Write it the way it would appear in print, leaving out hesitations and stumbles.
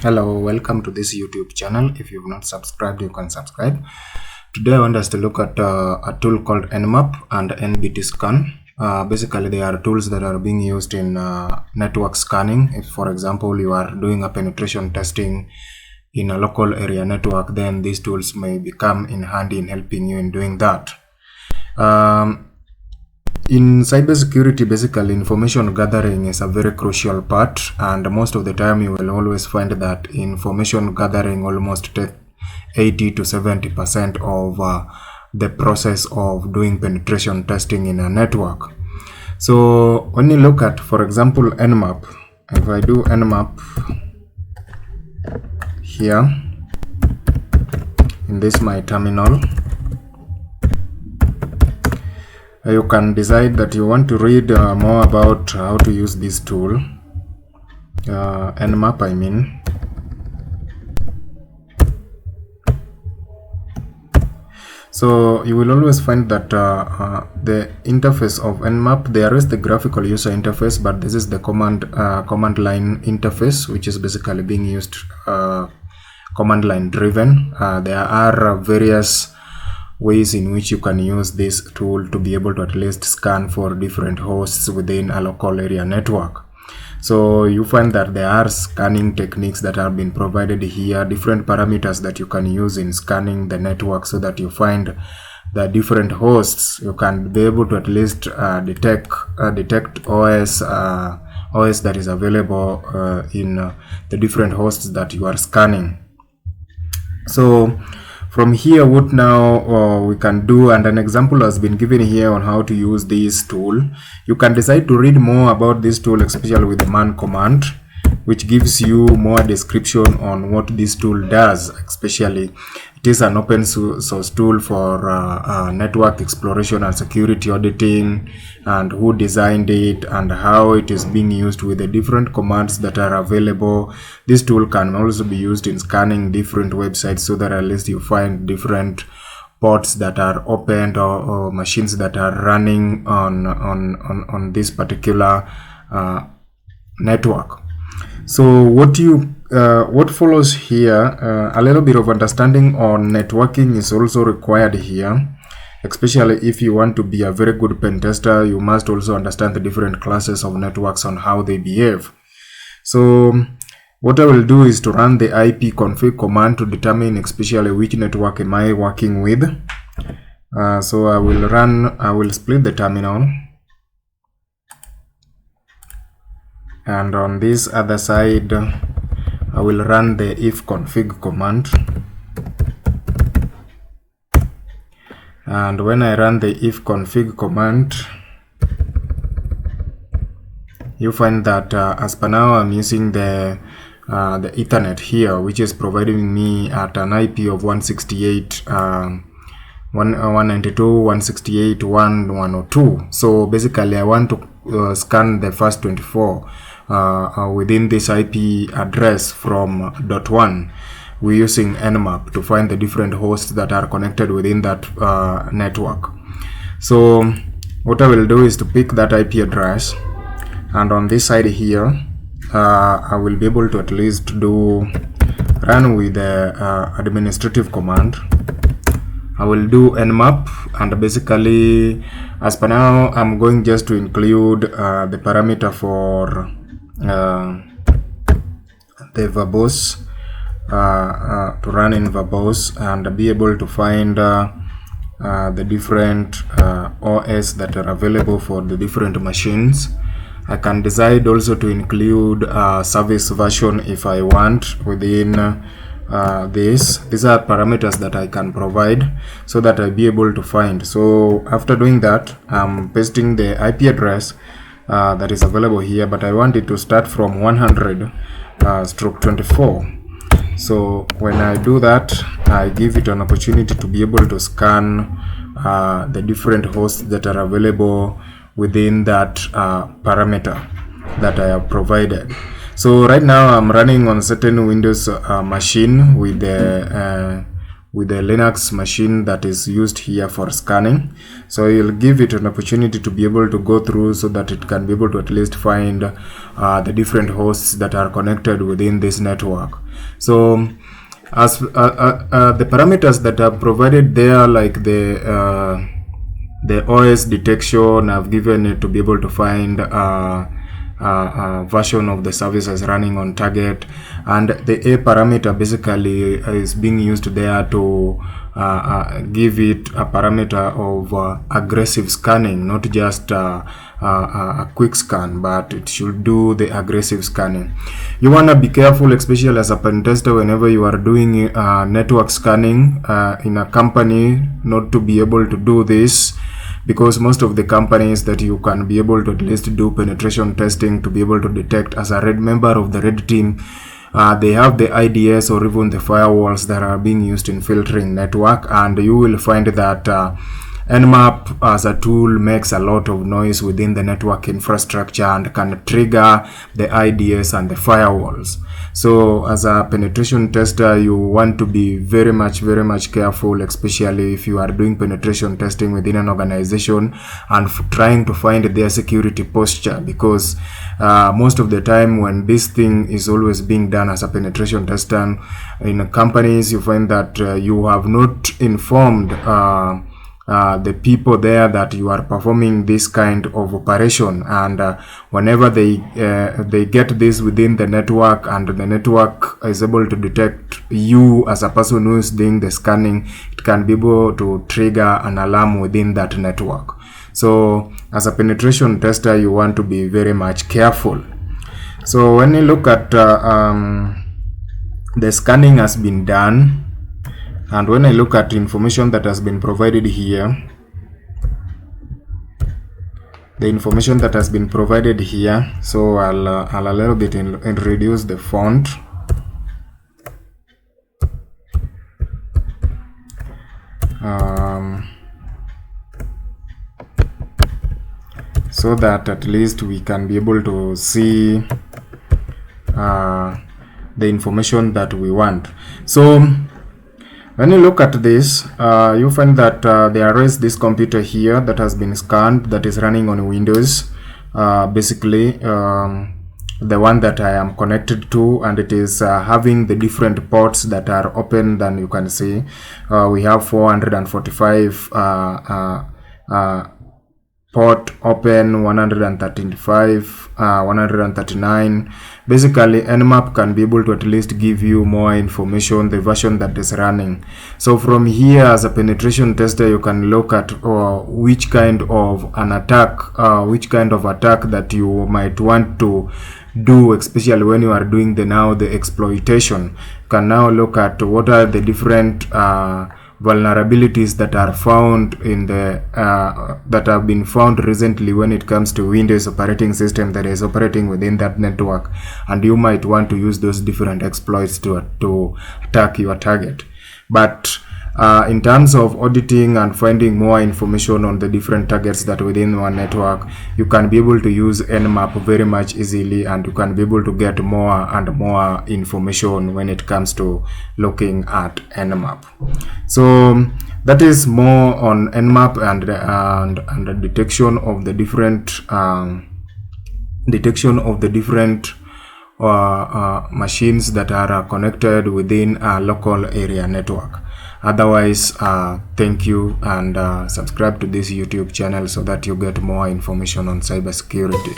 Hello, welcome to this YouTube channel. If you've not subscribed, you can subscribe. Today I want us to look at a tool called Nmap and NBT scan. Basically, they are tools that are being used in network scanning. If, for example, you are doing a penetration testing in a local area network, then these tools may become in handy in helping you in doing that. In cybersecurity, basically, information gathering is a very crucial part, and most of the time you will always find that information gathering almost takes 80 to 70% of the process of doing penetration testing in a network. So when you look at, for example, Nmap, if I do Nmap here in this my terminal, you can decide that you want to read more about how to use this tool, Nmap I mean. So you will always find that the interface of Nmap, there is the graphical user interface, but this is the command line interface, which is basically being used command line driven. There are various ways in which you can use this tool to be able to at least scan for different hosts within a local area network. So you find that there are scanning techniques that have been provided here, different parameters that you can use in scanning the network, so that you find the different hosts. You can be able to at least detect OS that is available in the different hosts that you are scanning. So from here, what now we can do, and an example has been given here on how to use this tool. You can decide to read more about this tool, especially with the man command, which gives you more description on what this tool does. Especially, it is an open source tool for network exploration and security auditing, and who designed it and how it is being used with the different commands that are available. This tool can also be used in scanning different websites, so that at least you find different ports that are opened or machines that are running on this particular network. So what follows here, a little bit of understanding on networking is also required here. Especially if you want to be a very good pen tester, you must also understand the different classes of networks and how they behave. So what I will do is to run the ipconfig command to determine especially which network am I working with. So I will split the terminal, and on this other side I will run the ifconfig command. And when I run the ifconfig command, you find that as per now I'm using the Ethernet here, which is providing me at an IP of 192.168.1.102. So basically I want to scan the first 24 within this IP address from .1. We're using Nmap to find the different hosts that are connected within that network. So what I will do is to pick that IP address, and on this side here I will be able to at least run with the administrative command. I will do Nmap, and basically as per now I'm going just to include the parameter for the verbose to run in verbose, and be able to find the different OS that are available for the different machines. I can decide also to include service version if I want within this. These are parameters that I can provide so that I'll be able to find. So after doing that, I'm pasting the IP address that is available here, but I want it to start from 100/24. So when I do that, I give it an opportunity to be able to scan the different hosts that are available within that parameter that I have provided. So right now I'm running on certain Windows machine with the with the Linux machine that is used here for scanning. So you'll give it an opportunity to be able to go through so that it can be able to at least find the different hosts that are connected within this network. So as the parameters that are provided there, like the OS detection, I've given it to be able to find version of the service as running on target, and the A parameter basically is being used there to give it a parameter of aggressive scanning, not just a quick scan, but it should do the aggressive scanning. You want to be careful, especially as a pen tester, whenever you are doing network scanning in a company, not to be able to do this, because most of the companies that you can be able to at least do penetration testing to be able to detect as a red member of the red team, they have the IDS or even the firewalls that are being used in filtering network, and you will find that Nmap as a tool makes a lot of noise within the network infrastructure and can trigger the IDS and the firewalls. So as a penetration tester, you want to be very much careful, especially if you are doing penetration testing within an organization and trying to find their security posture, because most of the time when this thing is always being done as a penetration tester in companies, you find that you have not informed the people there that you are performing this kind of operation, and whenever they get this within the network and the network is able to detect you as a person who is doing the scanning, it can be able to trigger an alarm within that network. So as a penetration tester, you want to be very much careful. So when you look at the scanning has been done, and when I look at information that has been provided here, the information that has been provided here, so I'll a little bit reduce the font. So that at least we can be able to see the information that we want. So when you look at this, you find that there is this computer here that has been scanned, that is running on Windows, basically the one that I am connected to, and it is having the different ports that are open. Than you can see, we have 445 port open, 135, 139. Basically, Nmap can be able to at least give you more information, the version that is running. So from here, as a penetration tester, you can look at which kind of an attack, that you might want to do, especially when you are doing the exploitation. You can now look at what are the different vulnerabilities that are found in the that have been found recently when it comes to Windows operating system that is operating within that network, and you might want to use those different exploits to attack your target. But in terms of auditing and finding more information on the different targets that within one network, you can be able to use Nmap very much easily, and you can be able to get more and more information when it comes to looking at Nmap. So that is more on Nmap and the detection of the different machines that are connected within a local area network. Otherwise, thank you, and subscribe to this YouTube channel so that you get more information on cybersecurity.